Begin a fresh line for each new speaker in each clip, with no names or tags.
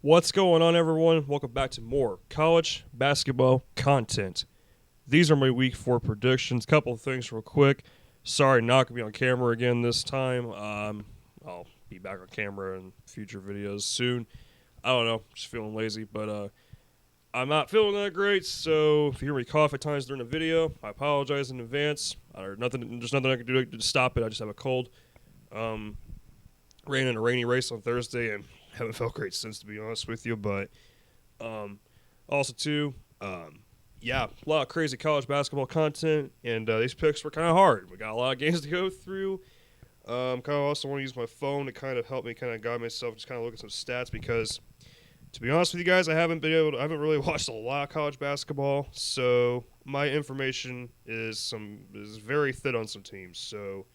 What's going on, everyone? Welcome back to more college basketball content. These are my week 4 predictions. Couple of things real quick. Sorry, not going to be on camera again this time. I'll be back on camera in future videos soon. I don't know, just feeling lazy, but I'm not feeling that great, so if you hear me cough at times during the video, I apologize in advance. There's nothing I can do to stop it. I just have a cold. Ran in a rainy race on Thursday and haven't felt great since, to be honest with you. But also, too, a lot of crazy college basketball content, and these picks were kind of hard. We got a lot of games to go through. Kind of also want to use my phone to kind of help me kind of guide myself, just kind of look at some stats because, to be honest with you guys, I haven't really watched a lot of college basketball, so my information is very thin on some teams. So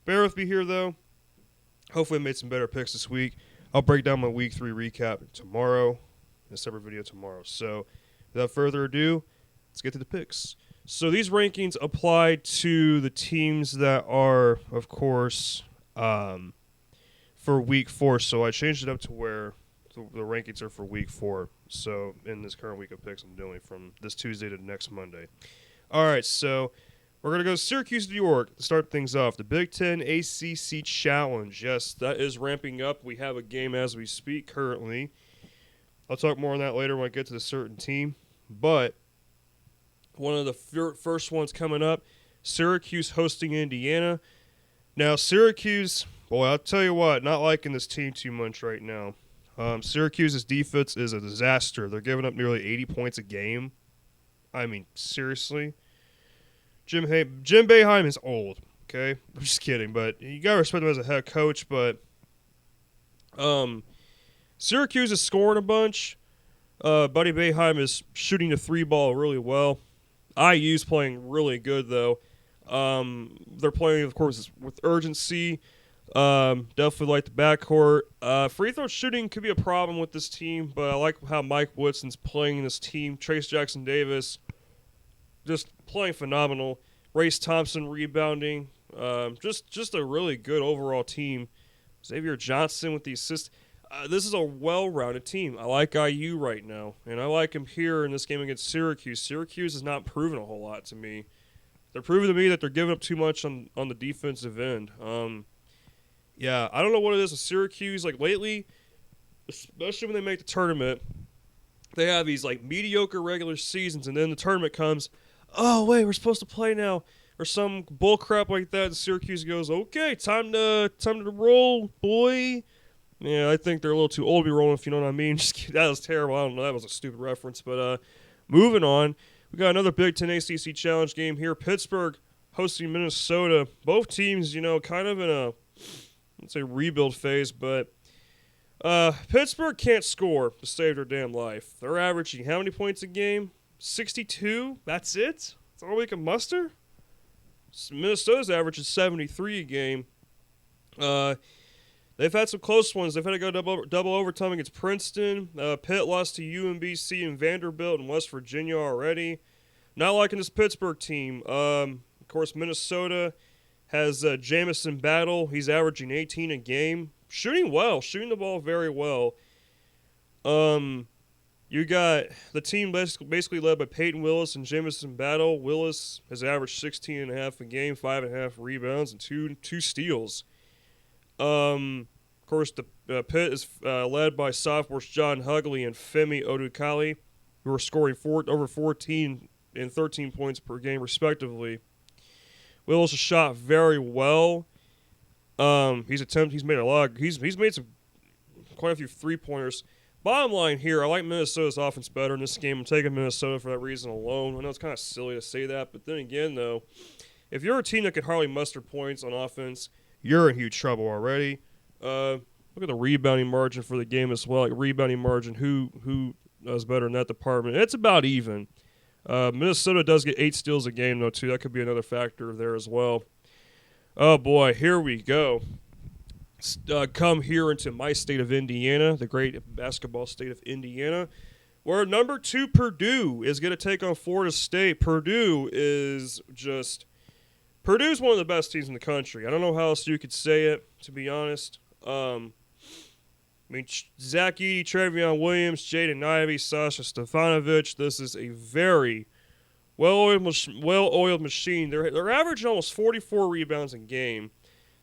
bear with me here, though. Hopefully, I made some better picks this week. I'll break down my week 3 recap tomorrow, in a separate video tomorrow. So without further ado, let's get to the picks. So these rankings apply to the teams that are, of course, for week 4. So I changed it up to where the rankings are for week 4. So in this current week of picks I'm doing from this Tuesday to next Monday. All right, so we're going to go Syracuse, New York to start things off. The Big Ten ACC Challenge. Yes, that is ramping up. We have a game as we speak currently. I'll talk more on that later when I get to the certain team. But one of the first ones coming up, Syracuse hosting Indiana. Now, Syracuse, boy, I'll tell you what, not liking this team too much right now. Syracuse's defense is a disaster. They're giving up nearly 80 points a game. I mean, seriously. Jim Boeheim is old, okay? I'm just kidding, but you got to respect him as a head coach. But Syracuse is scoring a bunch. Buddy Boeheim is shooting the 3 ball really well. IU's playing really good, though. They're playing, of course, with urgency. Definitely like the backcourt. Free throw shooting could be a problem with this team, but I like how Mike Woodson's playing this team. Trace Jackson-Davis just playing phenomenal. Race Thompson rebounding. Just a really good overall team. Xavier Johnson with the assist. This is a well-rounded team. I like IU right now, and I like him here in this game against Syracuse. Syracuse has not proven a whole lot to me. They're proving to me that they're giving up too much on the defensive end. I don't know what it is with Syracuse. Like lately, especially when they make the tournament, they have these like mediocre regular seasons, and then the tournament comes. Oh, wait, we're supposed to play now. Or some bull crap like that, and Syracuse goes, okay, time to roll, boy. Yeah, I think they're a little too old to be rolling, if you know what I mean. That was terrible. I don't know. That was a stupid reference. But moving on, we got another Big Ten ACC Challenge game here. Pittsburgh hosting Minnesota. Both teams, kind of in a, let's say, rebuild phase. But Pittsburgh can't score to save their damn life. They're averaging how many points a game? 62? That's it? That's all we can muster? Minnesota's averaging 73 a game. They've had some close ones. They've had to go double overtime against Princeton. Pitt lost to UMBC and Vanderbilt and West Virginia already. Not liking this Pittsburgh team. Of course, Minnesota has Jamison Battle. He's averaging 18 a game. Shooting the ball very well. You got the team basically led by Peyton Willis and Jamison Battle. Willis has averaged 16.5 a game, 5.5 rebounds, and two steals. Of course, the Pitt is led by sophomores John Hugley and Femi Odukali, who are scoring over 14 and 13 points per game, respectively. Willis has shot very well. He's made quite a few 3-pointers. Bottom line here, I like Minnesota's offense better in this game. I'm taking Minnesota for that reason alone. I know it's kind of silly to say that, but then again, though, if you're a team that can hardly muster points on offense, you're in huge trouble already. Look at the rebounding margin for the game as well. Like rebounding margin, who does better in that department? It's about even. Minnesota does get 8 steals a game, though, too. That could be another factor there as well. Oh, boy, here we go. Come here into my state of Indiana, the great basketball state of Indiana, where number 2 Purdue is going to take on Florida State. Purdue's one of the best teams in the country. I don't know how else you could say it, to be honest. I mean, Zach Edey, Trevion Williams, Jaden Ivey, Sasha Stefanovic. This is a very well-oiled machine. They're averaging almost 44 rebounds a game,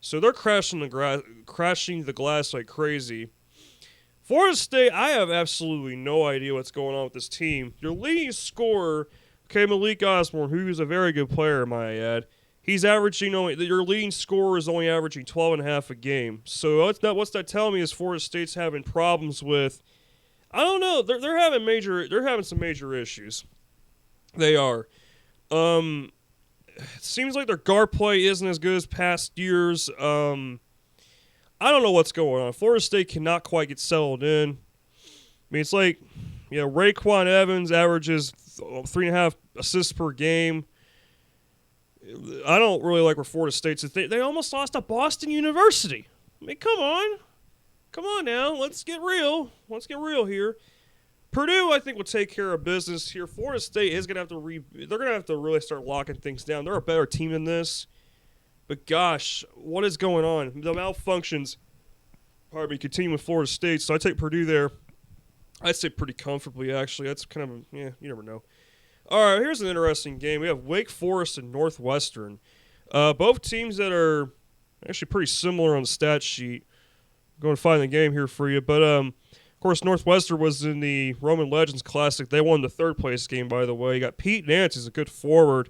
so they're crashing the glass like crazy. Florida State, I have absolutely no idea what's going on with this team. Your leading scorer, Malik Osborne, who is a very good player, might I add, he's averaging your leading scorer is only averaging 12.5 a game. So what's that telling me is Florida State's having problems with. I don't know. They're having some major issues. They are. It seems like their guard play isn't as good as past years. I don't know what's going on. Florida State cannot quite get settled in. I mean, it's like, Raekwon Evans averages 3.5 assists per game. I don't really like where Florida State's. They almost lost to Boston University. I mean, come on. Come on now. Let's get real. Let's get real here. Purdue, I think, will take care of business here. Florida State is going to have to they're going to have to really start locking things down. They're a better team than this. But gosh, what is going on? The malfunctions, continue with Florida State. So I take Purdue there. I'd say pretty comfortably, actually. That's kind of, you never know. All right, here's an interesting game. We have Wake Forest and Northwestern. Both teams that are actually pretty similar on the stat sheet. I'm going to find the game here for you. But, of course, Northwestern was in the Roman Legends Classic. They won the third-place game, by the way. You got Pete Nance, who's a good forward.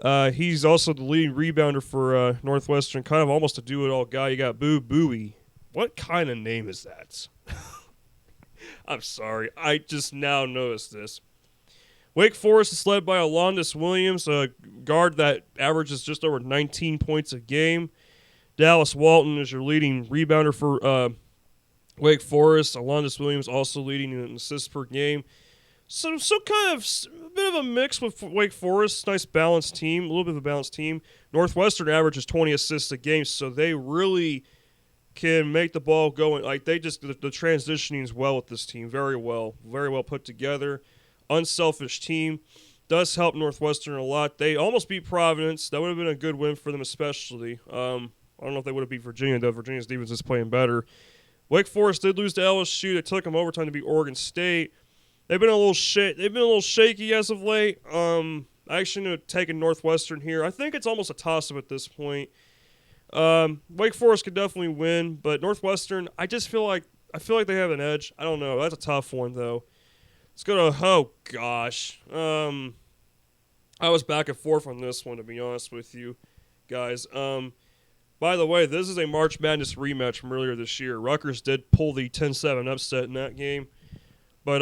He's also the leading rebounder for Northwestern, kind of almost a do-it-all guy. You got Boo Buie. What kind of name is that? I'm sorry. I just now noticed this. Wake Forest is led by Alondis Williams, a guard that averages just over 19 points a game. Dallas Walton is your leading rebounder for Wake Forest. Alondis Williams also leading in assists per game. So kind of a bit of a mix with Wake Forest. Nice balanced team, a little bit of a balanced team. Northwestern averages 20 assists a game, so they really can make the ball go. Like the transitioning is well with this team, very well put together. Unselfish team. Does help Northwestern a lot. They almost beat Providence. That would have been a good win for them, especially. I don't know if they would have beat Virginia, though. Virginia's defense is playing better. Wake Forest did lose to LSU. They took them overtime to beat Oregon State. They've been a little shaky as of late. I actually ended up taking Northwestern here. I think it's almost a toss-up at this point. Wake Forest could definitely win, but Northwestern, I feel like they have an edge. I don't know. That's a tough one, though. Let's go to, oh, gosh. I was back and forth on this one, to be honest with you guys. By the way, this is a March Madness rematch from earlier this year. Rutgers did pull the 10-7 upset in that game. But,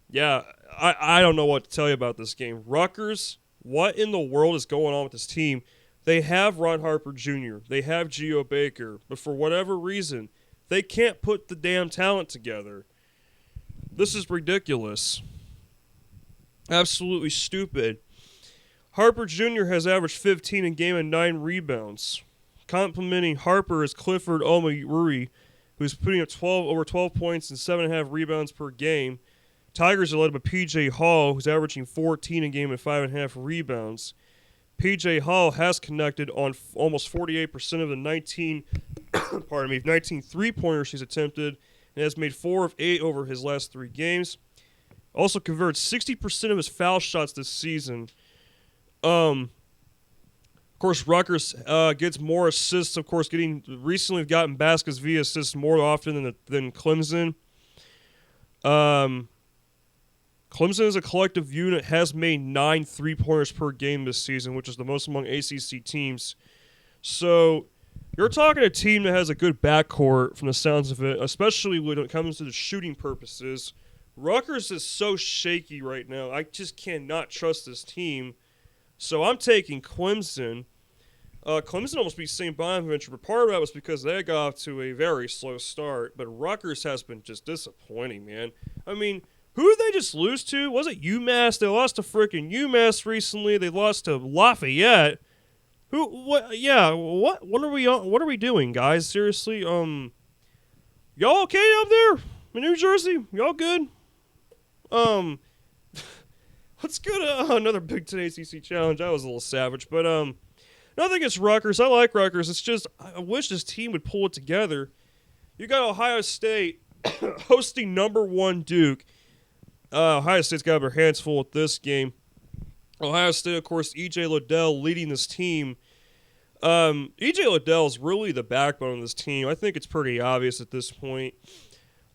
yeah, I don't know what to tell you about this game. Rutgers, what in the world is going on with this team? They have Ron Harper Jr., they have Geo Baker, but for whatever reason, they can't put the damn talent together. This is ridiculous. Absolutely stupid. Harper Jr. has averaged 15 a game and 9 rebounds. Complementing Harper is Clifford Omarui, who's putting up over 12 points and 7.5 rebounds per game. Tigers are led by P.J. Hall, who's averaging 14 a game and 5.5 rebounds. P.J. Hall has connected on almost 48% of the 19 three-pointers he's attempted, and has made 4 of 8 over his last 3 games. Also converts 60% of his foul shots this season. Of course, Rutgers gets more assists. Of course, recently have gotten baskets via assists more often than Clemson. Clemson as a collective unit has made 9 three-pointers per game this season, which is the most among ACC teams. So you're talking a team that has a good backcourt from the sounds of it, especially when it comes to the shooting purposes. Rutgers is so shaky right now. I just cannot trust this team. So I'm taking Clemson. Clemson almost beat St. Bonaventure, but part of that was because they got off to a very slow start. But Rutgers has been just disappointing, man. I mean, who did they just lose to? Was it UMass? They lost to freaking UMass recently. They lost to Lafayette. What are we doing, guys? Seriously, y'all okay up there in New Jersey? Y'all good? Let's go to another Big Ten ACC challenge. That was a little savage, but nothing against Rutgers. I like Rutgers. It's just I wish this team would pull it together. You got Ohio State hosting number 1 Duke. Ohio State's got their hands full with this game. Ohio State, of course, E.J. Liddell leading this team. E.J. Liddell is really the backbone of this team. I think it's pretty obvious at this point.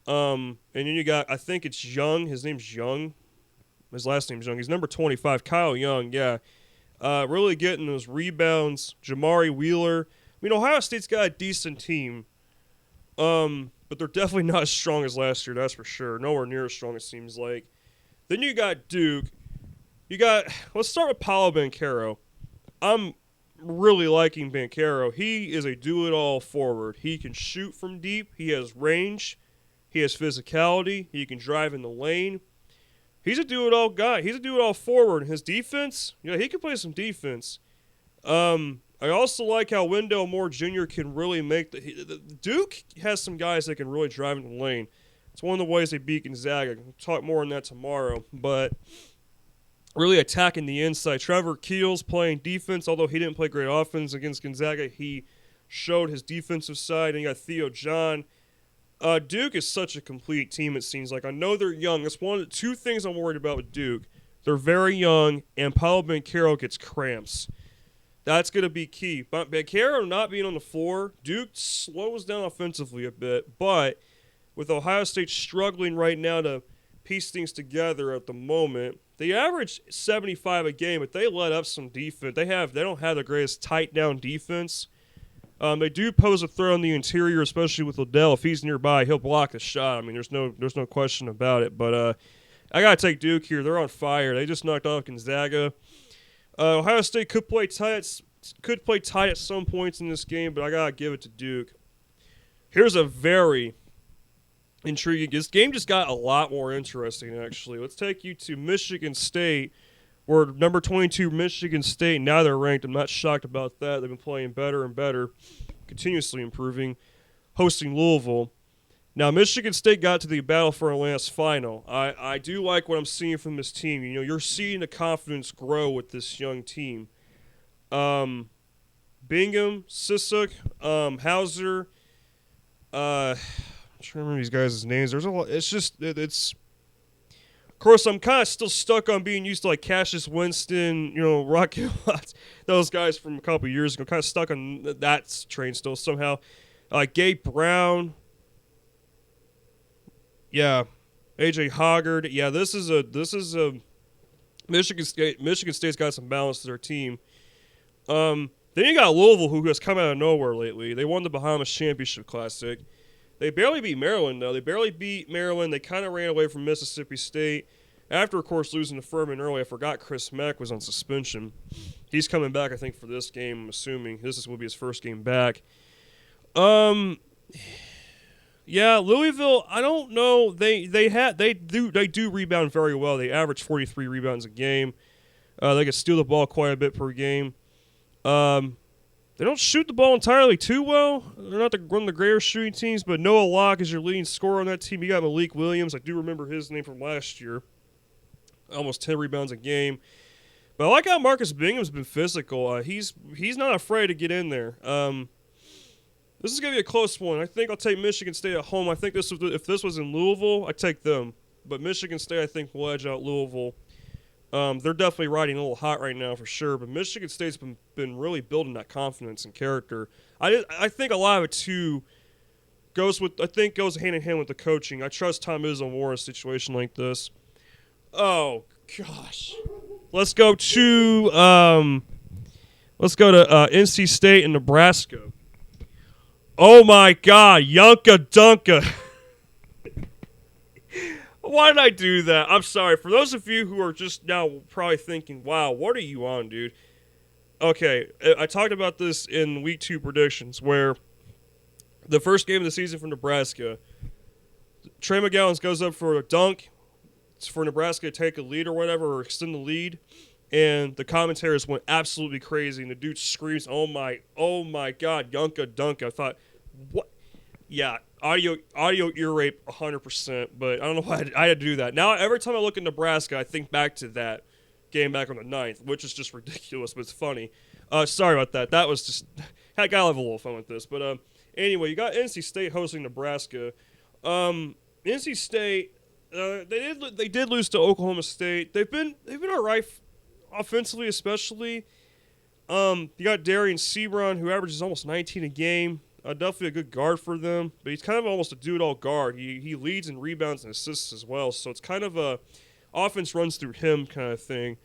And then you got, I think it's Young. His name's Young. His last name's Young. He's number 25. Kyle Young, yeah. Really getting those rebounds. Jamari Wheeler. I mean, Ohio State's got a decent team. But they're definitely not as strong as last year, that's for sure. Nowhere near as strong, it seems like. Then you got Duke. Let's start with Paolo Banchero. I'm really liking Banchero. He is a do-it-all forward. He can shoot from deep. He has range. He has physicality. He can drive in the lane. He's a do-it-all guy. He's a do-it-all forward. His defense, he can play some defense. I also like how Wendell Moore Jr. can really make Duke has some guys that can really drive in the lane. It's one of the ways they beat Gonzaga. We'll talk more on that tomorrow. But really attacking the inside. Trevor Keels playing defense, although he didn't play great offense against Gonzaga. He showed his defensive side. And you got Theo John. Duke is such a complete team, it seems like. I know they're young. That's one of the 2 things I'm worried about with Duke. They're very young, and Paolo Banchero gets cramps. That's going to be key. But Banchero not being on the floor, Duke slows down offensively a bit. But with Ohio State struggling right now to piece things together at the moment, they average 75 a game, but they let up some defense. They don't have the greatest tight down defense. They do pose a threat on the interior, especially with Liddell. If he's nearby, he'll block the shot. I mean, there's no question about it. But I gotta take Duke here. They're on fire. They just knocked off Gonzaga. Ohio State could play tight at some points in this game, but I gotta give it to Duke. Here's a very intriguing. This game just got a lot more interesting, actually. Let's take you to Michigan State, where number 22 Michigan State, now they're ranked. I'm not shocked about that. They've been playing better and better, continuously improving, hosting Louisville. Now, Michigan State got to the Battle for Atlantis final. I do like what I'm seeing from this team. You're seeing the confidence grow with this young team. Bingham, Sissuk, Hauser. I'm trying to remember these guys' names. There's a lot. It's. Of course, I'm kind of still stuck on being used to like Cassius Winston, Rocky Watts, those guys from a couple years ago. Kind of stuck on that train still somehow. Gabe Brown. Yeah, AJ Hoggard. Yeah, this is a Michigan State. Michigan State's got some balance to their team. Then you got Louisville, who has come out of nowhere lately. They won the Bahamas Championship Classic. They barely beat Maryland, though. They kind of ran away from Mississippi State. After, of course, losing to Furman early, I forgot Chris Mack was on suspension. He's coming back, I think, for this game, I'm assuming. This will be his first game back. Yeah, Louisville, I don't know. They do rebound very well. They average 43 rebounds a game. They can steal the ball quite a bit per game. They don't shoot the ball entirely too well. They're not one of the greatest shooting teams, but Noah Locke is your leading scorer on that team. You got Malik Williams. I do remember his name from last year. Almost 10 rebounds a game. But I like how Marcus Bingham's been physical. He's not afraid to get in there. This is going to be a close one. I think I'll take Michigan State at home. I think if this was in Louisville, I'd take them. But Michigan State, I think, will edge out Louisville. They're definitely riding a little hot right now for sure, but Michigan State's been really building that confidence and character. I think a lot of it too goes hand in hand with the coaching. I trust Tom Izzo more in a situation like this. Oh gosh, let's go to NC State and Nebraska. Oh my God, Yunka Dunka. Why did I do that? I'm sorry. For those of you who are just now probably thinking, wow, what are you on, dude? Okay, I talked about this in Week 2 predictions, where the first game of the season for Nebraska, Trey McGowan goes up for a dunk. It's for Nebraska to take a lead or whatever, or extend the lead, and the commentators went absolutely crazy, and the dude screams, oh my God, Yunka Dunka. I thought, what? Yeah, audio ear rape 100%, but I don't know why I had to do that. Now, every time I look at Nebraska, I think back to that game back on the 9th, which is just ridiculous, but it's funny. Sorry about that. That was just – I got to have a little fun with this. But anyway, you got NC State hosting Nebraska. NC State, they did lose to Oklahoma State. They've been all right offensively, especially. You got Darian Sebron, who averages almost 19 a game. Definitely a good guard for them, but he's kind of almost a do-it-all guard. He leads and rebounds and assists as well, so it's kind of a offense runs through him kind of thing.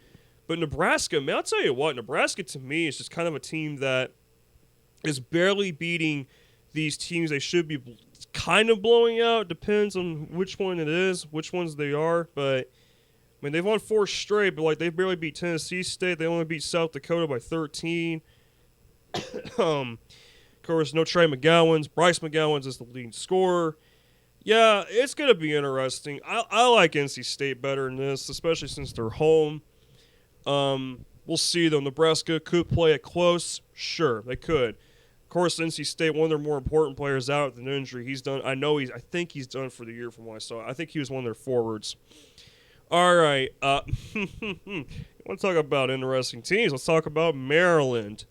But Nebraska, man, I'll tell you what, Nebraska to me is just kind of a team that is barely beating these teams they should be kind of blowing out. Depends on which one it is, which ones they are. But, I mean, they've won 4 straight, but, like, they barely beat Tennessee State. They only beat South Dakota by 13. Of course, no Trey McGowan's. Bryce McGowan's is the leading scorer. Yeah, it's going to be interesting. I like NC State better than this, especially since they're home. We'll see, though. Nebraska could play it close. Sure, they could. Of course, NC State, one of their more important players out with an injury. He's done. I think he's done for the year from what I saw. I think he was one of their forwards. All right. I want to talk about interesting teams. Let's talk about Maryland.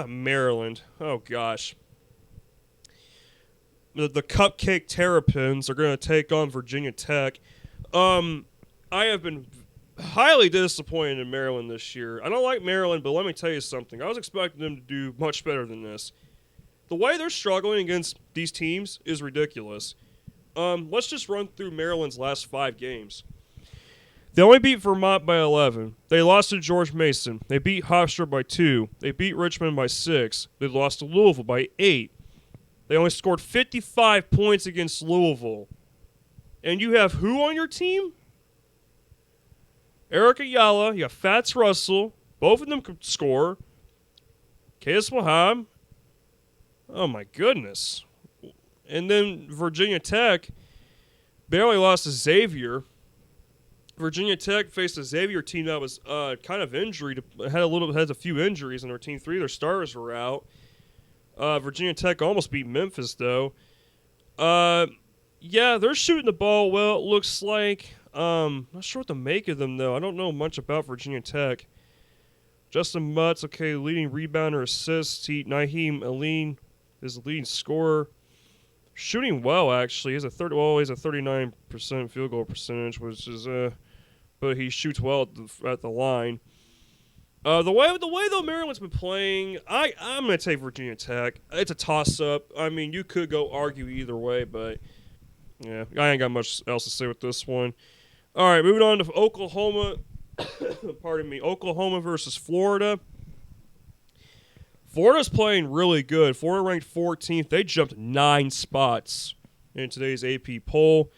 Maryland. Oh, gosh. The Cupcake Terrapins are going to take on Virginia Tech. I have been highly disappointed in Maryland this year. I don't like Maryland, but let me tell you something. I was expecting them to do much better than this. The way they're struggling against these teams is ridiculous. Let's just run through Maryland's last 5 games. They only beat Vermont by 11. They lost to George Mason. They beat Hofstra by 2. They beat Richmond by 6. They lost to Louisville by 8. They only scored 55 points against Louisville. And you have who on your team? Eric Ayala, you got Fats Russell. Both of them could score. Kayas Wahab. Oh, my goodness. And then Virginia Tech barely lost to Xavier. Virginia Tech faced a Xavier team that was kind of injured. Has a few injuries in their team. 3 of their starters were out. Virginia Tech almost beat Memphis, though. Yeah, they're shooting the ball well, it looks like. Not sure what to make of them, though. I don't know much about Virginia Tech. Justin Mutz, okay, leading rebounder, assists. Naheem Aline is the leading scorer. Shooting well, actually. He's a 39% field goal percentage, which is but he shoots well at the line. The way though Maryland's been playing, I'm gonna take Virginia Tech. It's a toss up. I mean, you could go argue either way, but yeah, I ain't got much else to say with this one. All right, moving on to Oklahoma. Pardon me, Oklahoma versus Florida. Florida's playing really good. Florida ranked 14th. They jumped 9 spots in today's AP poll.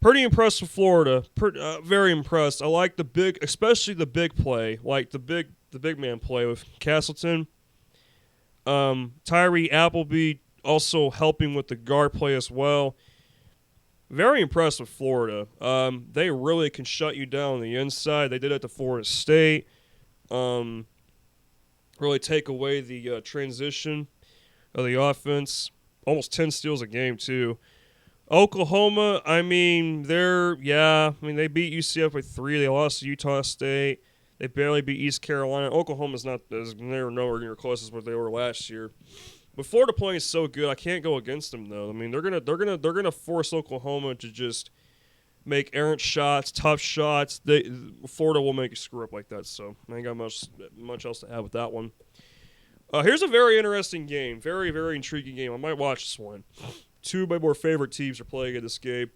Pretty impressed with Florida. Very impressed. I like especially the big play, like the big man play with Castleton. Tyree Appleby also helping with the guard play as well. Very impressed with Florida. They really can shut you down on the inside. They did it to Florida State. Really take away the transition of the offense. Almost 10 steals a game, too. Oklahoma, they beat UCF by 3. They lost to Utah State. They barely beat East Carolina. Oklahoma's they're nowhere near close as what they were last year. But Florida playing is so good, I can't go against them though. I mean, they're gonna force Oklahoma to just make errant shots, tough shots. Florida will make you screw up like that. So I ain't got much else to add with that one. Here's a very interesting game, very very intriguing game. I might watch this one. 2 of my more favorite teams are playing in this game.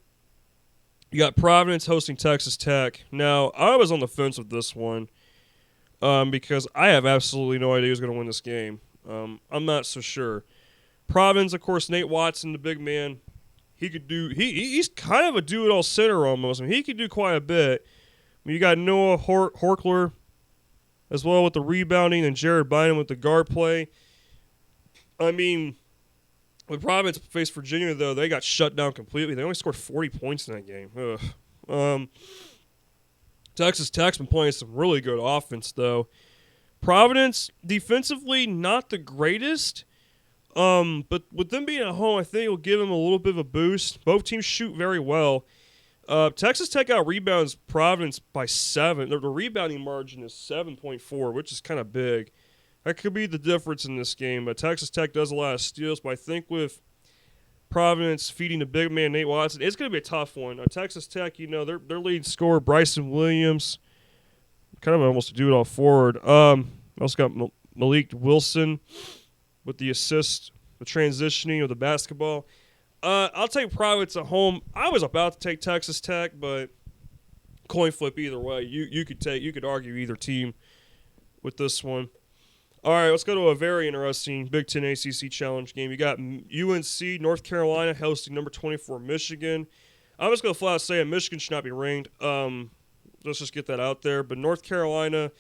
You got Providence hosting Texas Tech. Now, I was on the fence with this one because I have absolutely no idea who's going to win this game. I'm not so sure. Providence, of course, Nate Watson, the big man, he's kind of a do-it-all center almost. I mean, he could do quite a bit. I mean, you got Noah Horkler as well with the rebounding and Jared Bynum with the guard play. I mean, when Providence faced Virginia, though, they got shut down completely. They only scored 40 points in that game. Texas Tech's been playing some really good offense, though. Providence, defensively, not the greatest. But with them being at home, I think it'll give them a little bit of a boost. Both teams shoot very well. Texas Tech out rebounds Providence by 7. The rebounding margin is 7.4, which is kind of big. That could be the difference in this game. But Texas Tech does a lot of steals, but I think with Providence feeding the big man Nate Watson. It's going to be a tough one. Texas Tech, you know, their lead scorer Bryson Williams, kind of almost a do-it-all forward. Also got Malik Wilson with the assist, the transitioning of the basketball. I'll take Providence at home. I was about to take Texas Tech, but coin flip either way. You could argue either team with this one. All right, let's go to a very interesting Big Ten ACC Challenge game. You got UNC, North Carolina, hosting number 24 Michigan. I'm just going to flat out say Michigan should not be ranked. Let's just get that out there. But North Carolina,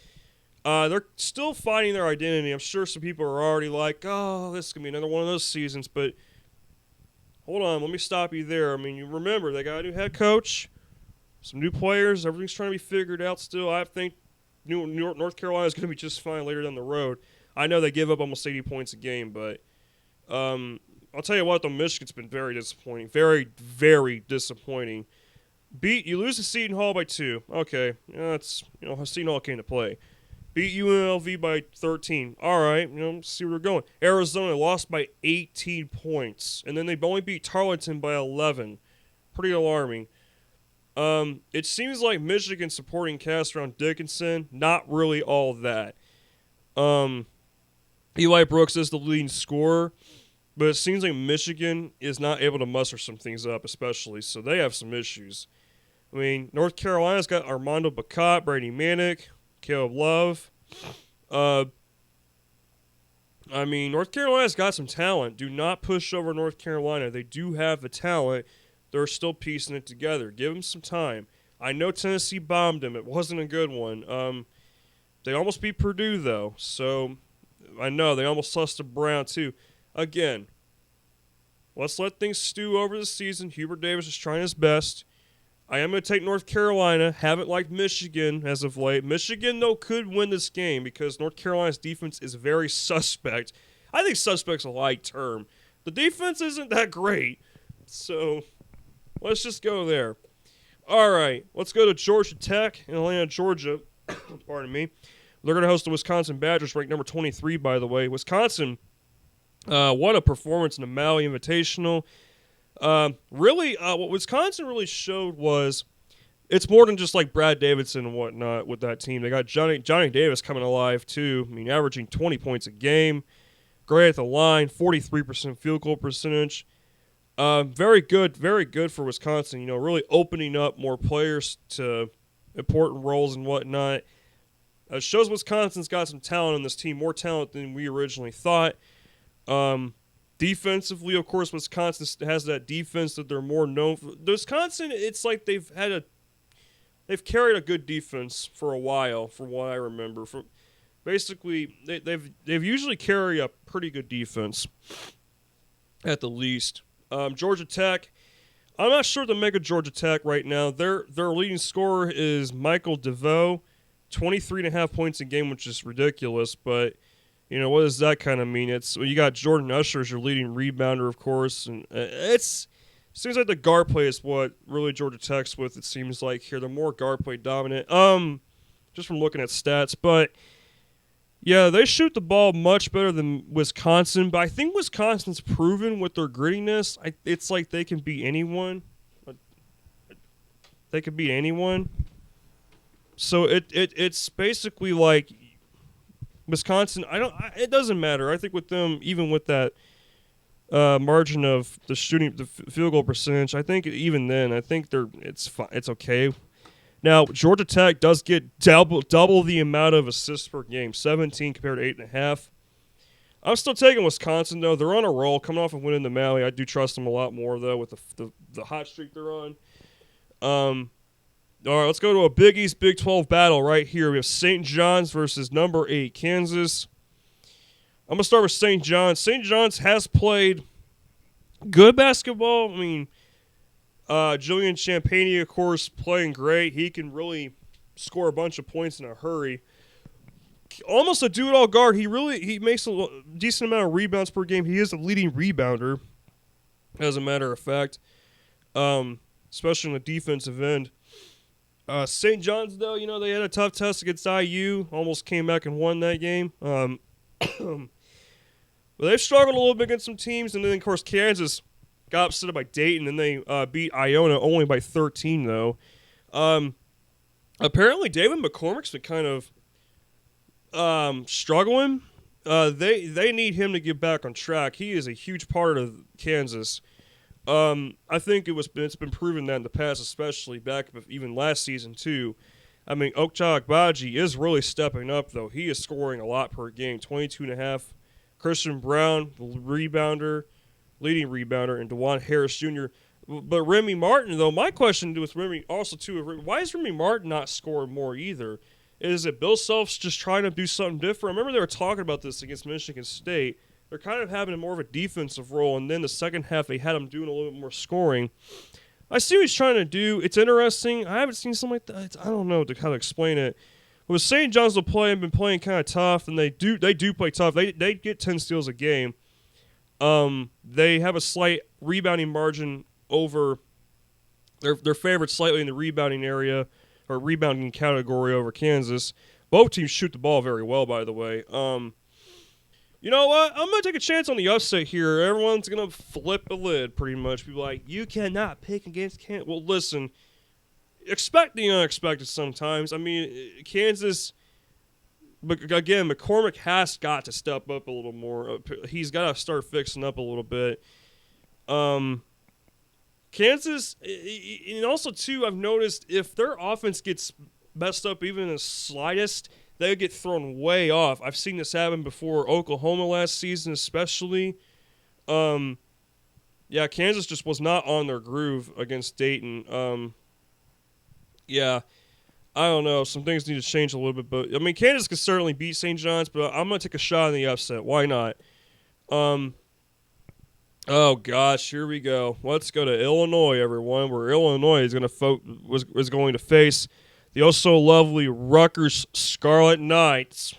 they're still finding their identity. I'm sure some people are already like, oh, this is going to be another one of those seasons. But hold on, let me stop you there. I mean, you remember, they got a new head coach, some new players. Everything's trying to be figured out still. I think North Carolina is going to be just fine later down the road. I know they give up almost 80 points a game, but I'll tell you what, though, Michigan's been very disappointing. Very, very disappointing. You lose to Seton Hall by 2. Okay, Seton Hall came to play. Beat UNLV by 13. All right, see where they're going. Arizona lost by 18 points, and then they only beat Tarleton by 11. Pretty alarming. It seems like Michigan supporting cast around Dickinson, not really all that. Eli Brooks is the leading scorer, but it seems like Michigan is not able to muster some things up, especially, so they have some issues. I mean, North Carolina's got Armando Bacot, Brady Manick, Caleb Love. North Carolina's got some talent. Do not push over North Carolina. They do have the talent. They're still piecing it together. Give them some time. I know Tennessee bombed them. It wasn't a good one. They almost beat Purdue, though. So, I know. They almost lost to Brown, too. Again, let's let things stew over the season. Hubert Davis is trying his best. I am going to take North Carolina. Haven't liked Michigan as of late. Michigan, though, could win this game because North Carolina's defense is very suspect. I think suspect's a light term. The defense isn't that great. So, let's just go there. All right, let's go to Georgia Tech in Atlanta, Georgia. Pardon me. They're going to host the Wisconsin Badgers, ranked number 23, by the way. Wisconsin, what a performance in the Maui Invitational. What Wisconsin really showed was it's more than just like Brad Davidson and whatnot with that team. They got Johnny Davis coming alive, too. I mean, averaging 20 points a game. Great at the line, 43% field goal percentage. Very good for Wisconsin. Really opening up more players to important roles and whatnot. Shows Wisconsin's got some talent on this team, more talent than we originally thought. Defensively, of course, Wisconsin has that defense that they're more known for. Wisconsin, it's like they've carried a good defense for a while, from what I remember. Basically, they've usually carried a pretty good defense, at the least. Georgia Tech, I'm not sure what to make of Georgia Tech right now. Their leading scorer is Michael DeVoe, 23.5 points a game, which is ridiculous. But what does that kind of mean? You got Jordan Usher as your leading rebounder, of course, and it seems like the guard play is what really Georgia Tech's with. It seems like here they're more guard play dominant. Just from looking at stats, but. Yeah, they shoot the ball much better than Wisconsin, but I think Wisconsin's proven with their grittiness. It's like they can beat anyone. They can beat anyone. So it's basically like Wisconsin. It doesn't matter. I think with them, even with that margin of the field goal percentage, I think even then, I think it's okay. Now, Georgia Tech does get double the amount of assists per game, 17 compared to 8.5. I'm still taking Wisconsin, though. They're on a roll, coming off of winning the Maui. I do trust them a lot more, though, with the hot streak they're on. All right, let's go to a Big East Big 12 battle right here. We have St. John's versus number 8 Kansas. I'm going to start with St. John's. St. John's has played good basketball. I mean, Julian Champagnie, of course, playing great. He can really score a bunch of points in a hurry. Almost a do-it-all guard. He makes a decent amount of rebounds per game. He is a leading rebounder, as a matter of fact, especially on the defensive end. St. John's, though, they had a tough test against IU. Almost came back and won that game. But they've struggled a little bit against some teams. And then, of course, Kansas got upset by Dayton, and they beat Iona only by 13, though. Apparently, David McCormick's been kind of struggling. They need him to get back on track. He is a huge part of Kansas. I think it's been proven that in the past, especially back even last season too. I mean, Okja Agbaji is really stepping up, though. He is scoring a lot per game, 22.5. Christian Brown, the leading rebounder, and DeJuan Harris Jr. But Remy Martin, though, my question with Remy also, too, why is Remy Martin not scoring more either? Is it Bill Self's just trying to do something different? I remember they were talking about this against Michigan State. They're kind of having more of a defensive role, and then the second half they had him doing a little bit more scoring. I see what he's trying to do. It's interesting. I haven't seen something like that. I don't know how to explain it. With St. John's will play and been playing kind of tough, and they do play tough. They get 10 steals a game. They have a slight rebounding margin over their favorite slightly in the rebounding area or rebounding category over Kansas. Both teams shoot the ball very well, by the way. You know what? I'm going to take a chance on the upset here. Everyone's going to flip the lid, pretty much. People are like, you cannot pick against Kansas. Well, listen, expect the unexpected sometimes. I mean, Kansas, but again, McCormick has got to step up a little more. He's got to start fixing up a little bit. Kansas, and also, too, I've noticed if their offense gets messed up even the slightest, they get thrown way off. I've seen this happen before. Oklahoma last season especially. Yeah, Kansas just was not on their groove against Dayton. Yeah, I don't know. Some things need to change a little bit. But I mean, Kansas could certainly beat St. John's, but I'm going to take a shot in the upset. Why not? Oh, gosh, here we go. Let's go to Illinois, everyone, where Illinois is going to face the oh-so-lovely Rutgers Scarlet Knights.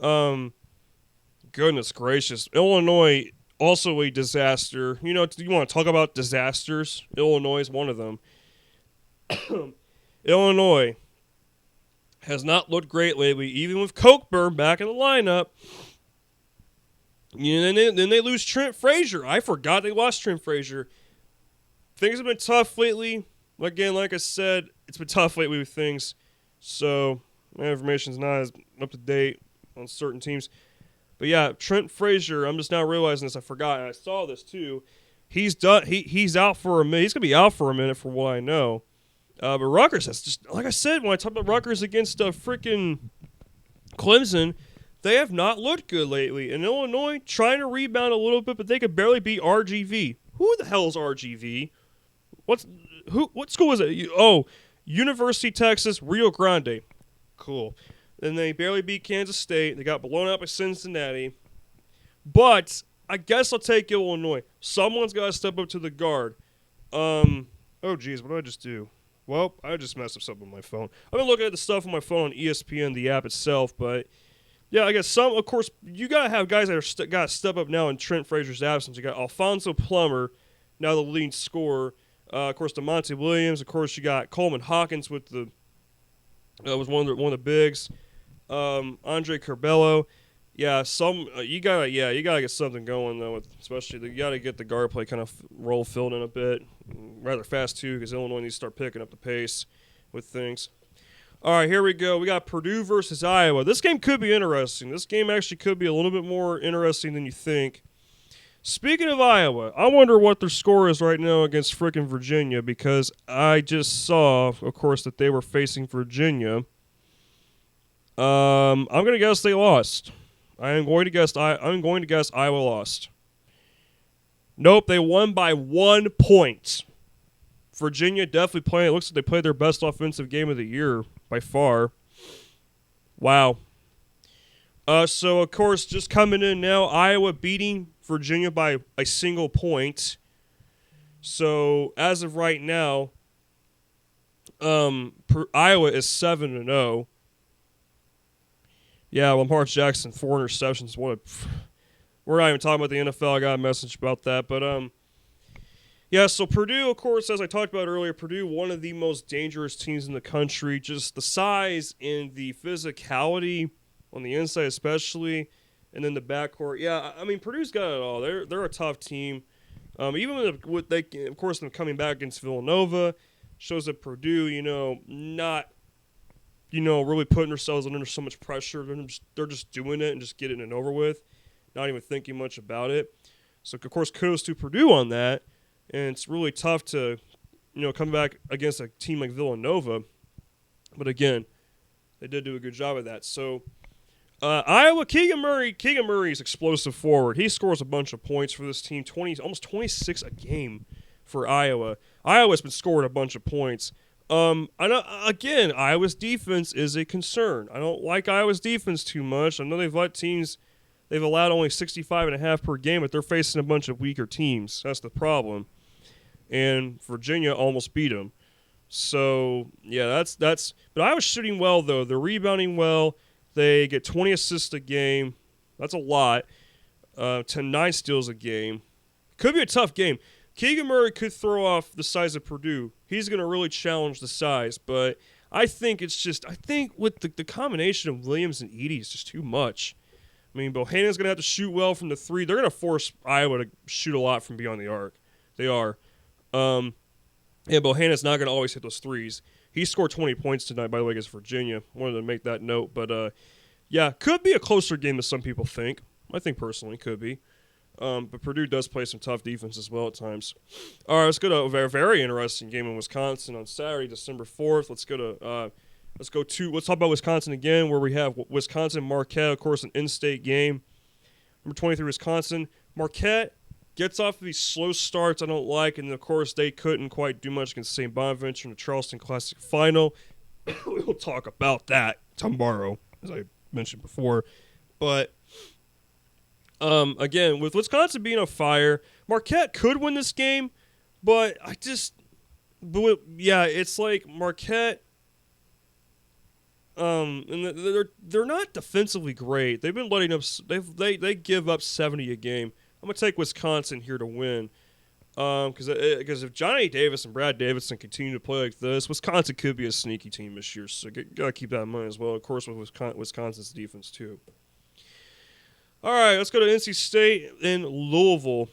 Goodness gracious. Illinois, also a disaster. You know, you want to talk about disasters? Illinois is one of them. Illinois has not looked great lately, even with Cockburn back in the lineup. You know, then they lose Trent Frazier. I forgot they lost Trent Frazier. Things have been tough lately. Again, like I said, it's been tough lately with things. So my information's not as up to date on certain teams. But yeah, Trent Frazier, I'm just now realizing this. I forgot, and I saw this too. He's done. He's out for a minute. He's gonna be out for a minute, for what I know. But Rutgers, that's just like I said when I talked about Rutgers against freaking Clemson. They have not looked good lately. And Illinois trying to rebound a little bit, but they could barely beat RGV. Who the hell is RGV? What school is it? Oh, University of Texas, Rio Grande. Cool. Then they barely beat Kansas State. They got blown out by Cincinnati. But I guess I'll take Illinois. Someone's got to step up to the guard. Oh, geez, what did I just do? Well, I just messed up something on my phone. I've been looking at the stuff on my phone on ESPN, the app itself, but yeah, I guess of course, you got to have guys that are got to step up now in Trent Frazier's absence. You got Alfonso Plummer, now the leading scorer. Of course, DeMonte Williams. Of course, you got Coleman Hawkins with was one of the bigs. Andre Curbelo. Yeah, you gotta get something going though. Especially you gotta get the guard play kind of role filled in a bit, rather fast too, because Illinois needs to start picking up the pace with things. All right, here we go. We got Purdue versus Iowa. This game could be interesting. This game actually could be a little bit more interesting than you think. Speaking of Iowa, I wonder what their score is right now against frickin' Virginia, because I just saw, of course, that they were facing Virginia. I'm gonna guess they lost. I'm going to guess Iowa lost. Nope, they won by 1 point. Virginia definitely playing. It looks like they played their best offensive game of the year by far. Wow. So, of course, just coming in now, Iowa beating Virginia by a single point. So, as of right now, Iowa is 7-0. Yeah, Lamar Jackson, 4 interceptions. We're not even talking about the NFL. I got a message about that. But, yeah, so Purdue, of course, as I talked about earlier, Purdue, one of the most dangerous teams in the country. Just the size and the physicality on the inside especially, and then the backcourt. Yeah, I mean, Purdue's got it all. They're a tough team. Even with they, of course, them coming back against Villanova, shows that Purdue, not, really putting themselves under so much pressure. They're just doing it and just getting it over with, not even thinking much about it. So, of course, kudos to Purdue on that. And it's really tough to, come back against a team like Villanova. But again, they did do a good job of that. So, Iowa, Keegan Murray's explosive forward. He scores a bunch of points for this team, almost 26 a game for Iowa. Iowa's been scoring a bunch of points. Iowa's defense is a concern. I don't like Iowa's defense too much. I know they've allowed only 65.5 per game, but they're facing a bunch of weaker teams. That's the problem. And Virginia almost beat them. So, yeah, that's. But Iowa's shooting well, though. They're rebounding well. They get 20 assists a game. That's a lot. 9 steals a game. Could be a tough game. Keegan Murray could throw off the size of Purdue. He's going to really challenge the size. But I think with the combination of Williams and Edey is just too much. I mean, Bohannon's going to have to shoot well from the 3. They're going to force Iowa to shoot a lot from beyond the arc. They are. And Bohannon's not going to always hit those 3s. He scored 20 points tonight, by the way, against Virginia. Wanted to make that note. But, yeah, could be a closer game than some people think. I think personally could be. But Purdue does play some tough defense as well at times. All right, let's go to a very, very interesting game in Wisconsin on Saturday, December 4th. Let's talk about Wisconsin again, where we have Wisconsin Marquette, of course, an in-state game. Number 23, Wisconsin. Marquette gets off of these slow starts I don't like, and, of course, they couldn't quite do much against St. Bonaventure in the Charleston Classic Final. We'll talk about that tomorrow, as I mentioned before. But, again, with Wisconsin being on fire, Marquette could win this game, but it's like Marquette, and they're not defensively great. They've been letting up. They give up 70 a game. I'm gonna take Wisconsin here to win, because if Johnny Davis and Brad Davidson continue to play like this, Wisconsin could be a sneaky team this year. So gotta keep that in mind as well. Of course, with Wisconsin's defense too. All right, let's go to NC State in Louisville.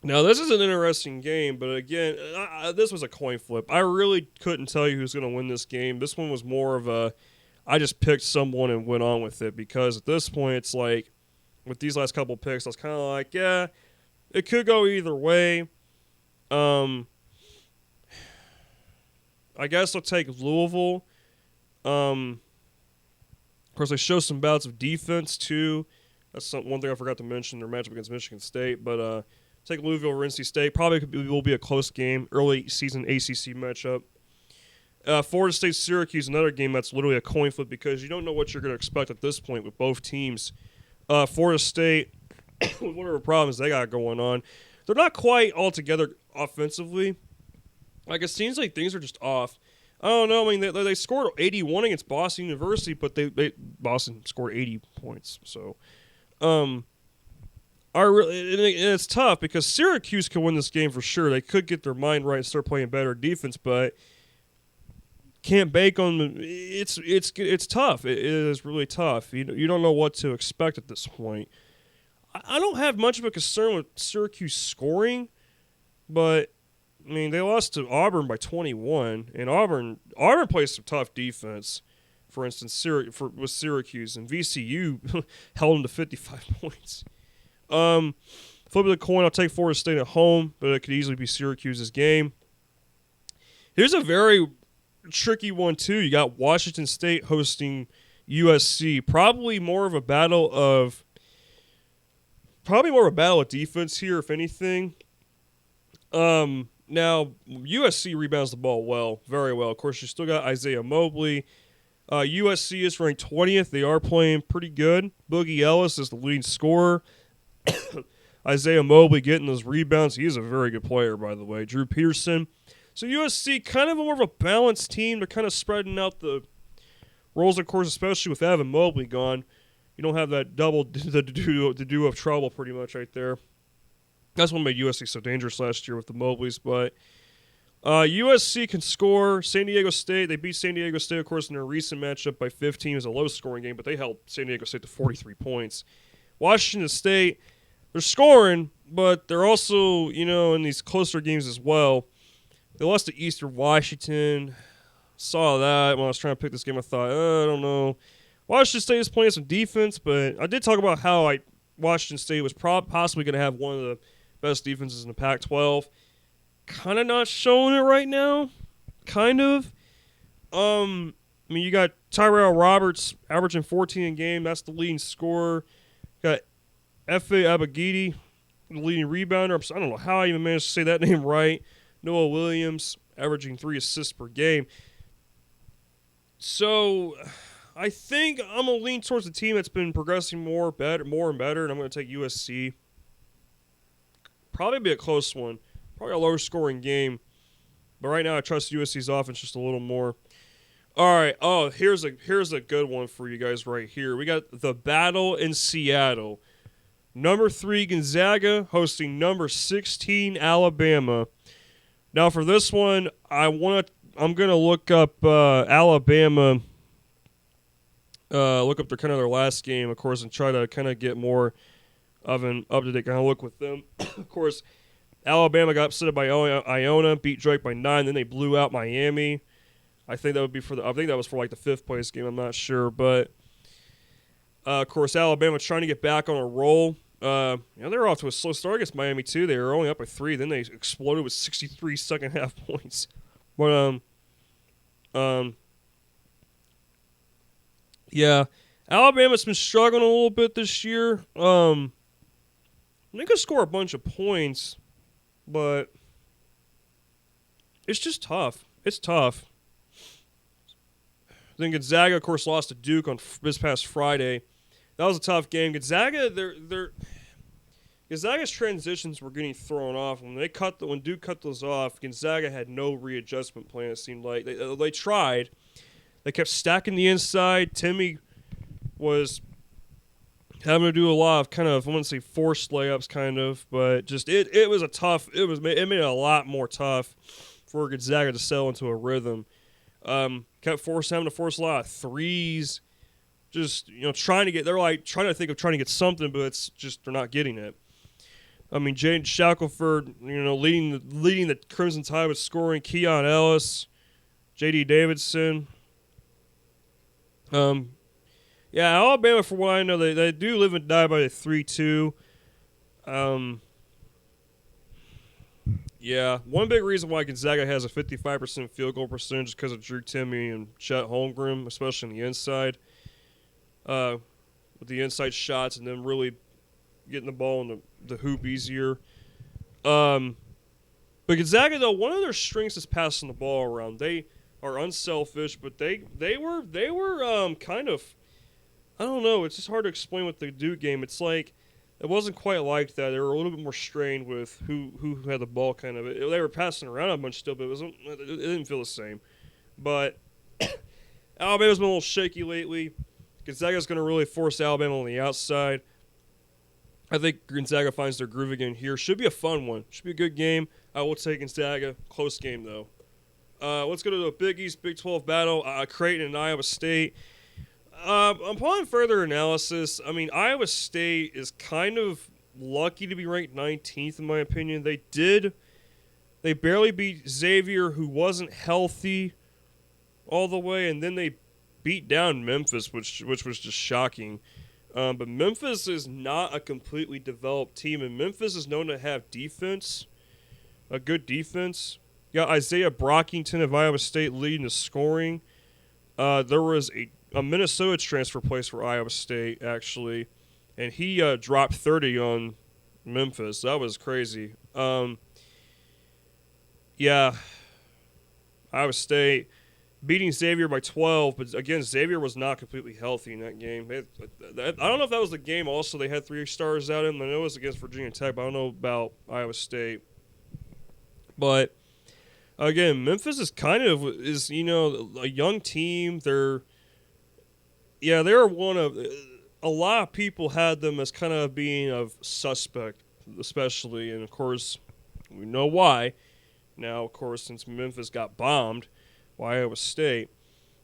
Now, this is an interesting game, but again, this was a coin flip. I really couldn't tell you who's going to win this game. This one was more of I just picked someone and went on with it, because at this point, it's like, with these last couple picks, I was kind of like, yeah, it could go either way. I guess I'll take Louisville. Of course, they show some bouts of defense, too. That's one thing I forgot to mention, their matchup against Michigan State, but take Louisville or NC State. Probably will be a close game. Early season ACC matchup. Florida State Syracuse, another game that's literally a coin flip, because you don't know what you're going to expect at this point with both teams. Florida State, with whatever problems they got going on, they're not quite all together offensively. Like, it seems like things are just off. I don't know. I mean, they scored 81 against Boston University, but Boston scored 80 points. So, it's tough, because Syracuse can win this game for sure. They could get their mind right and start playing better defense, but can't bank on them. It's tough. It is really tough. You don't know what to expect at this point. I don't have much of a concern with Syracuse scoring, but I mean, they lost to Auburn by 21, and Auburn plays some tough defense. For instance, with Syracuse, and VCU held them to 55 points. Flip of the coin, I'll take Florida State at home, but it could easily be Syracuse's game. Here's a very tricky one, too. You got Washington State hosting USC. Probably more of a battle of defense here, if anything. Now, USC rebounds the ball very well. Of course, you still got Isaiah Mobley. USC is ranked 20th. They are playing pretty good. Boogie Ellis is the leading scorer. Isaiah Mobley getting those rebounds. He is a very good player, by the way. Drew Peterson. So USC, kind of more of a balanced team. They're kind of spreading out the roles, of course, especially with Evan Mobley gone. You don't have that the duo of trouble pretty much right there. That's what made USC so dangerous last year with the Mobleys. But USC can score. San Diego State, they beat San Diego State, of course, in their recent matchup by 15. It was a low-scoring game, but they held San Diego State to 43 points. Washington State, they're scoring, but they're also, in these closer games as well. They lost to Eastern Washington. Saw that when I was trying to pick this game. I thought, I don't know. Washington State is playing some defense, but I did talk about how Washington State was possibly going to have one of the best defenses in the Pac-12. Kind of not showing it right now. Kind of. You got Tyrell Roberts averaging 14 a game. That's the leading scorer. Got F.A. Abagidi, the leading rebounder. I don't know how I even managed to say that name right. Noah Williams averaging 3 assists per game. So I think I'm going to lean towards the team that's been progressing more and better, and I'm going to take USC. Probably be a close one. Probably a lower scoring game. But right now I trust USC's offense just a little more. All right. Oh, here's a good one for you guys right here. We got the battle in Seattle. Number 3 Gonzaga hosting number 16 Alabama. Now for this one, I'm gonna look up Alabama. Look up their last game, of course, and try to kind of get more of an up-to-date kind of look with them. Of course, Alabama got upset by Iona, beat Drake by 9, then they blew out Miami. I think that was for like the 5th place game. I'm not sure, but of course, Alabama trying to get back on a roll. They were off to a slow start against Miami too. They were only up by 3, then they exploded with 63 second half points. But yeah, Alabama's been struggling a little bit this year. They could score a bunch of points, but it's just tough. It's tough. Then Gonzaga, of course, lost to Duke on this past Friday. That was a tough game. Gonzaga's transitions were getting thrown off. When Duke cut those off, Gonzaga had no readjustment plan. It seemed like they tried. They kept stacking the inside. Timmy was having to do a lot of kind of, I wouldn't say forced layups, kind of, but just it was a tough. It made it a lot more tough for Gonzaga to settle into a rhythm. Having to force a lot of threes. Just trying to get something, but it's just they're not getting it. Jaden Shackelford, leading the Crimson Tide with scoring. Keon Ellis, J.D. Davidson. Alabama, for what I know, they do live and die by the 3-2. One big reason why Gonzaga has a 55% field goal percentage is because of Drew Timme and Chet Holmgren, especially on the inside. With the inside shots and then really getting the ball in the hoop easier. But Gonzaga, though, one of their strengths is passing the ball around. They are unselfish, but they were kind of, I don't know, it's just hard to explain with the Duke game. It's like it wasn't quite like that. They were a little bit more strained with who had the ball kind of. They were passing around a bunch still, but it didn't feel the same. But Alabama's been a little shaky lately. Gonzaga's going to really force Alabama on the outside. I think Gonzaga finds their groove again here. Should be a fun one. Should be a good game. I will take Gonzaga. Close game, though. Let's go to the Big East Big 12 battle. Creighton and Iowa State. Upon further analysis, Iowa State is kind of lucky to be ranked 19th, in my opinion. They barely beat Xavier, who wasn't healthy all the way, and then they beat down Memphis, which was just shocking. But Memphis is not a completely developed team, and Memphis is known to have defense, a good defense. You got Isaiah Brockington of Iowa State leading the scoring. There was a Minnesota transfer place for Iowa State, actually, and he dropped 30 on Memphis. That was crazy. Iowa State beating Xavier by 12, but again, Xavier was not completely healthy in that game. I don't know if that was the game also they had 3 stars out in. I know it was against Virginia Tech, but I don't know about Iowa State. But again, Memphis is a young team. They're one of a lot of people had them as kind of being of suspect, especially, and of course we know why. Now, of course, since Memphis got bombed by Iowa State.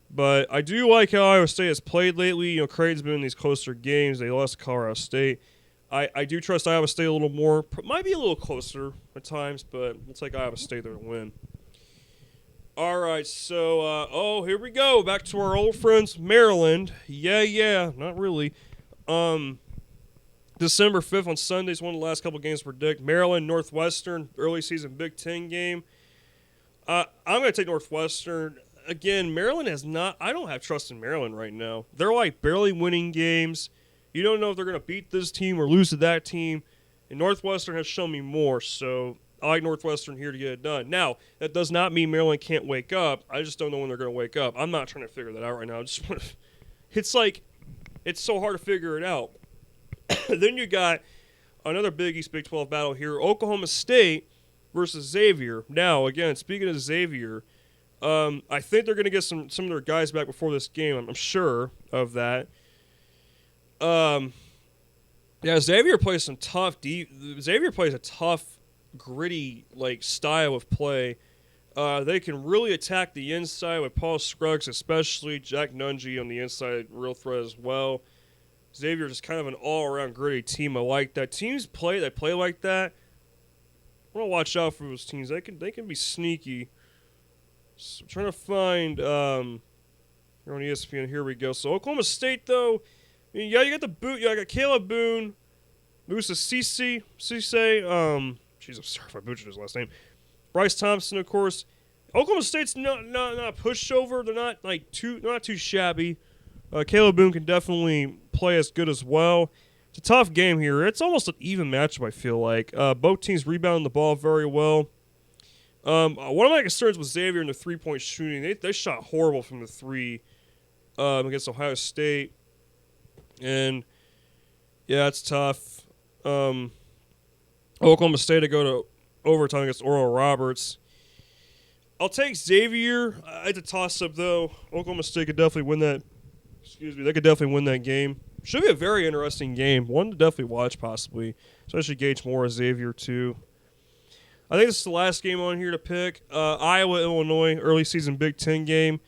But I do like how Iowa State has played lately. Creighton's been in these closer games. They lost to Colorado State. I do trust Iowa State a little more. Might be a little closer at times, but we'll take Iowa State there to win. All right, so, here we go. Back to our old friends, Maryland. Yeah, not really. December 5th on Sunday is one of the last couple games to predict. Maryland, Northwestern, early season Big Ten game. I'm going to take Northwestern. Again, Maryland has not – I don't have trust in Maryland right now. They're like barely winning games. You don't know if they're going to beat this team or lose to that team. And Northwestern has shown me more, so I like Northwestern here to get it done. Now, that does not mean Maryland can't wake up. I just don't know when they're going to wake up. I'm not trying to figure that out right now. I just want to – it's like it's so hard to figure it out. Then you got another Big East Big 12 battle here, Oklahoma State versus Xavier. Now, again, speaking of Xavier, I think they're going to get some of their guys back before this game. I'm sure of that. Yeah, Xavier plays some tough Xavier plays a tough, gritty style of play. They can really attack the inside with Paul Scruggs, especially Jack Nunge on the inside, real threat as well. Xavier is kind of an all-around gritty team. I like that. Teams that play like that, I want to watch out for those teams. They can be sneaky. So I'm trying to find here on ESPN. Here we go. So Oklahoma State, though, you got Caleb Boone, Musa Cisse. I'm sorry if I butchered his last name. Bryce Thompson, of course. Oklahoma State's not a pushover. They're not too shabby. Caleb Boone can definitely play as good as well. It's a tough game here. It's almost an even matchup, I feel like. Both teams rebounding the ball very well. One of my concerns with Xavier in the three-point shooting, they shot horrible from the three against Ohio State. And, yeah, it's tough. Oklahoma State to go to overtime against Oral Roberts. I'll take Xavier. It's a toss-up, though. Oklahoma State could definitely win that. They could definitely win that game. Should be a very interesting game. One to definitely watch, possibly. Especially Gage Moore, Xavier, too. I think this is the last game on here to pick. Iowa, Illinois, early season Big Ten game.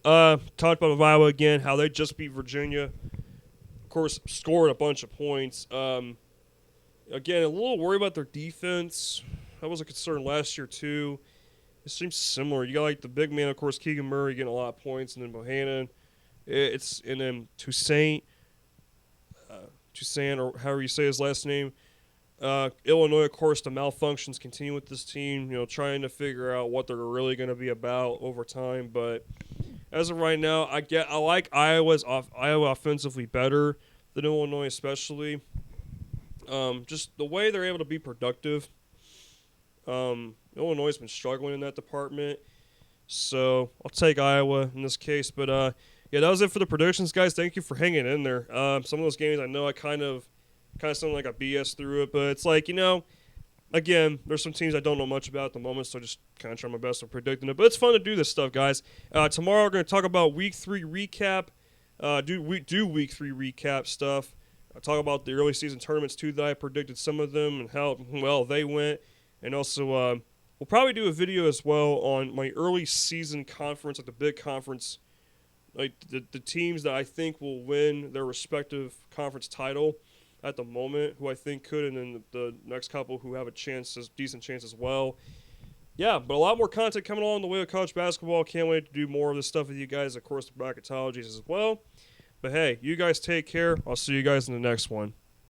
Talked about Iowa again, how they just beat Virginia. Of course, scored a bunch of points. Again, a little worried about their defense. That was a concern last year, too. It seems similar. You got the big man, of course, Keegan Murray getting a lot of points, and then Bohannon. And then Toussaint, or however you say his last name. Illinois, of course, the malfunctions continue with this team, trying to figure out what they're really going to be about over time. But as of right now, I like Iowa offensively better than Illinois, especially. Just the way they're able to be productive. Illinois has been struggling in that department. So I'll take Iowa in this case. But, yeah, that was it for the predictions, guys. Thank you for hanging in there. Some of those games I know I kind of sound like I BS through it, but it's again, there's some teams I don't know much about at the moment, so I just kind of try my best at predicting it. But it's fun to do this stuff, guys. Tomorrow we're going to talk about Week 3 recap, do Week 3 recap stuff. I'll talk about the early season tournaments, too, that I predicted some of them and how well they went. And also we'll probably do a video as well on my early season conference, the big conference, the teams that I think will win their respective conference title at the moment, who I think could, and then the next couple who have a decent chance as well. Yeah, but a lot more content coming along the way of college basketball. Can't wait to do more of this stuff with you guys, of course, the bracketologies as well. But hey, you guys take care. I'll see you guys in the next one.